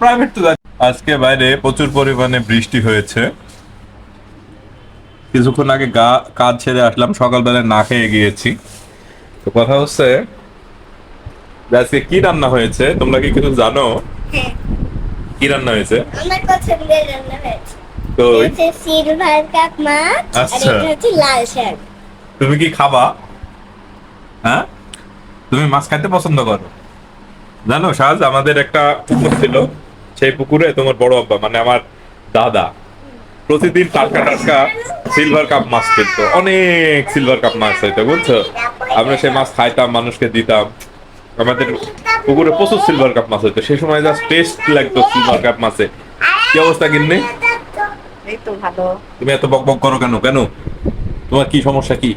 Private তো আজকে বাইরে প্রচুর পরিমাণে বৃষ্টি হয়েছে। কিছুক্ষণ আগে কাজ ছেড়ে আসলাম, সকালবেলা না খেয়ে গিয়েছি। তো কথা হচ্ছে যে আজকে কি রান্না হয়েছে, তোমরা কি কিছু জানো? হ্যাঁ, কি রান্না হয়েছে? আমার পছন্দের রান্না হয়েছে। তো এটা হচ্ছে সিলভার কাপ মাছ আর আচ্ছা, এটা হচ্ছে লাল শাক। তুমি কি খাবা? হ্যাঁ, তুমি মাছ খাইতে পছন্দ করো? জানো সাজ, আমাদের একটা পুকুর ছিল, সেই পুকুরে তোমার বড় আব্বা মানে আমার দাদা প্রতিদিন টাটকা টাটকা সিলভার কাপ মাছ ফেলতো, অনেক সিলভার কাপ মাছ হইতো, বুঝছো? আমরা সেই মাছ খাইতাম, মানুষকে দিতাম। আমাদের পুকুরে প্রচুর সিলভার কাপ মাছ হইতো, সেই সময় জাস্ট টেস্ট লাগতো সিলভার কাপ মাছে। কি অবস্থা গিন্নি? এই তো ভালো। তুমি এত বক বক করো কেন কেন? তোমার কি সমস্যা কি?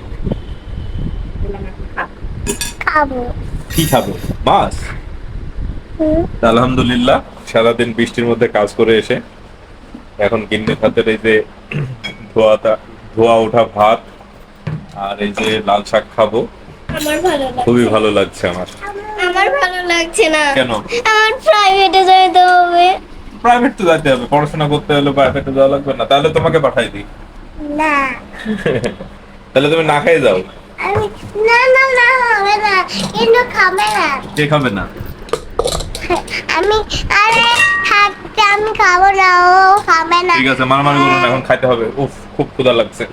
দিলাম এখন খা। খাবো। কি খাবো? মাছ? তা আলহামদুলিল্লাহ, সারাদিন বৃষ্টির মধ্যে কাজ করে এসে এখন গিন্নির হাতের এই যে ধোয়াটা ধোয়া ওঠা ভাত আর এই যে লাল শাক খাবো, আমার ভালো লাগছে। খুবই ভালো লাগছে আমার। আমার ভালো লাগছে না। কেন? আমার প্রাইভেটে যেতে হবে। প্রাইভেট তো যেতে হবে, পড়াশোনা করতে হলে প্রাইভেটে যাওয়া লাগবে না? তাহলে তোমাকে পাঠাই দিই। না, তাহলে তুমি না খেয়ে যাও। আমি না না না হবে না, কিন্তু খাবে না। কে খাবে না? আমি আরে হাতটা আমি খাবো না, ও খাবে না। ঠিক আছে, মারামারি করুন, এখন খাইতে হবে। উফ, খুব ক্ষুধা লাগছে।